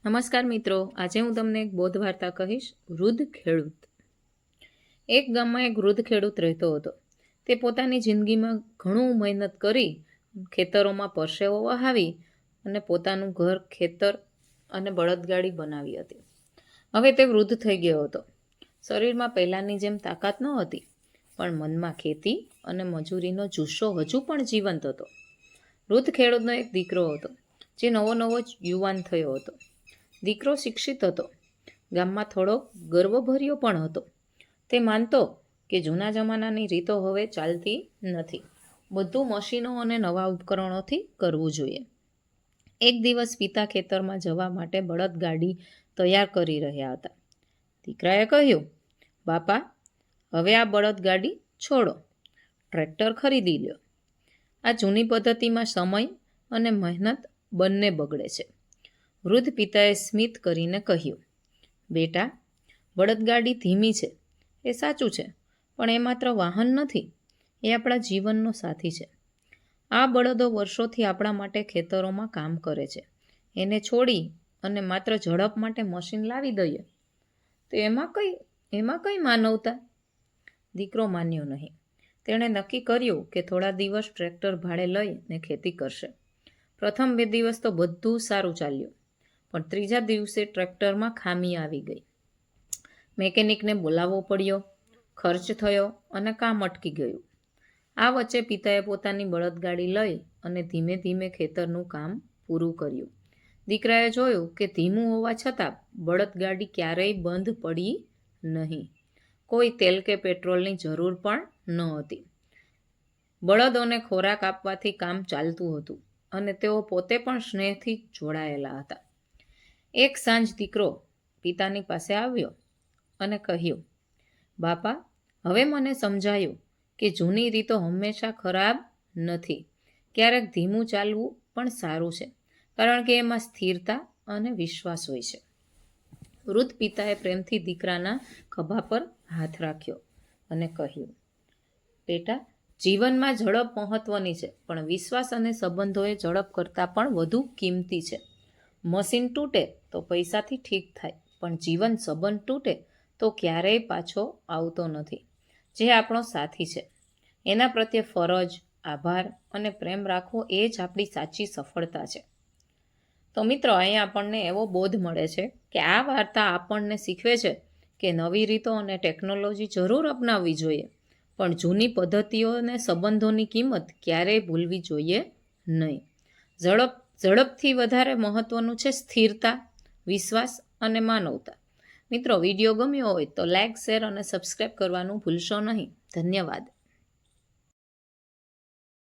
નમસ્કાર મિત્રો, આજે હું તમને એક બોધ વાર્તા કહીશ. વૃદ્ધ ખેડૂત. એક ગામમાં એક વૃદ્ધ ખેડૂત રહેતો હતો. તે પોતાની જિંદગીમાં ઘણું મહેનત કરી ખેતરોમાં પરસેવો વહાવી અને પોતાનું ઘર, ખેતર અને બળદગાડી બનાવી હતી. હવે તે વૃદ્ધ થઈ ગયો હતો. શરીરમાં પહેલાંની જેમ તાકાત ન હતી, પણ મનમાં ખેતી અને મજૂરીનો જુસ્સો હજુ પણ જીવંત હતો. વૃદ્ધ ખેડૂતનો એક દીકરો હતો, જે નવો જ યુવાન થયો હતો. દીકરો શિક્ષિત હતો, ગામમાં થોડો ગર્વભર્યો પણ હતો. તે માનતો કે જૂના જમાનાની રીતો હવે ચાલતી નથી, બધું મશીનો અને નવા ઉપકરણોથી કરવું જોઈએ. એક દિવસ પિતા ખેતરમાં જવા માટે બળદગાડી તૈયાર કરી રહ્યા હતા. દીકરાએ કહ્યું, બાપા, હવે આ બળદગાડી છોડો, ટ્રેક્ટર ખરીદી લ્યો. આ જૂની પદ્ધતિમાં સમય અને મહેનત બંને બગડે છે. વૃદ્ધ પિતાએ સ્મિત કરીને કહ્યું, બેટા, બળદગાડી ધીમી છે એ સાચું છે, પણ એ માત્ર વાહન નથી, એ આપણા જીવનનો સાથી છે. આ બળદો વર્ષોથી આપણા માટે ખેતરોમાં કામ કરે છે. એને છોડી અને માત્ર ઝડપ માટે મશીન લાવી દઈએ તો એમાં કઈ માનવતા? દીકરો માન્યો નહીં. તેણે નક્કી કર્યું કે થોડા દિવસ ટ્રેક્ટર ભાડે લઈને ખેતી કરશે. પ્રથમ 2 દિવસ તો બધું સારું ચાલ્યું, પણ ત્રીજા દિવસે ટ્રેક્ટરમાં ખામી આવી ગઈ. મેકેનિકને બોલાવવો પડ્યો, ખર્ચ થયો અને કામ અટકી ગયું. આ વચ્ચે પિતાએ પોતાની બળદગાડી લઈ અને ધીમે ધીમે ખેતરનું કામ પૂરું કર્યું. દીકરાએ જોયું કે ધીમું હોવા છતાં બળદગાડી ક્યારેય બંધ પડી નહીં. કોઈ તેલ કે પેટ્રોલની જરૂર પણ ન હતી. બળદોને ખોરાક આપવાથી કામ ચાલતું હતું અને તેઓ પોતે પણ સ્નેહથી જોડાયેલા હતા. એક સાંજ દીકરો પિતાની પાસે આવ્યો અને કહ્યું, બાપા, હવે મને સમજાયું કે જૂની રીતો હંમેશા ખરાબ નથી. ક્યારેક ધીમું ચાલવું પણ સારું છે, કારણ કે એમાં સ્થિરતા અને વિશ્વાસ હોય છે. વૃદ્ધ પિતાએ પ્રેમથી દીકરાના ખભા પર હાથ રાખ્યો અને કહ્યું, બેટા, જીવનમાં ઝડપ મહત્વની છે, પણ વિશ્વાસ અને સંબંધો એ ઝડપ કરતાં પણ વધુ કિંમતી છે. મશીન તૂટે તો પૈસાથી ઠીક થાય, પણ જીવન સંબંધ તૂટે તો ક્યારેય પાછો આવતો નથી. જે આપણો સાથી છે, એના પ્રત્યે ફરજ, આભાર અને પ્રેમ રાખવો એ જ આપણી સાચી સફળતા છે. તો મિત્રો, અહીંયા આપણને એવો બોધ મળે છે કે આ વાર્તા આપણને શીખવે છે કે નવી રીતો અને ટેકનોલોજી જરૂર અપનાવવી જોઈએ, પણ જૂની પદ્ધતિઓ અને સંબંધોની કિંમત ક્યારેય ભૂલવી જોઈએ નહીં. ઝડપથી વધારે મહત્વનું છે સ્થિરતા, વિશ્વાસ અને માનવતા. મિત્રો, વિડીયો ગમ્યો હોય તો લાઇક, શેર અને સબસ્ક્રાઈબ કરવાનું ભૂલશો નહીં. ધન્યવાદ.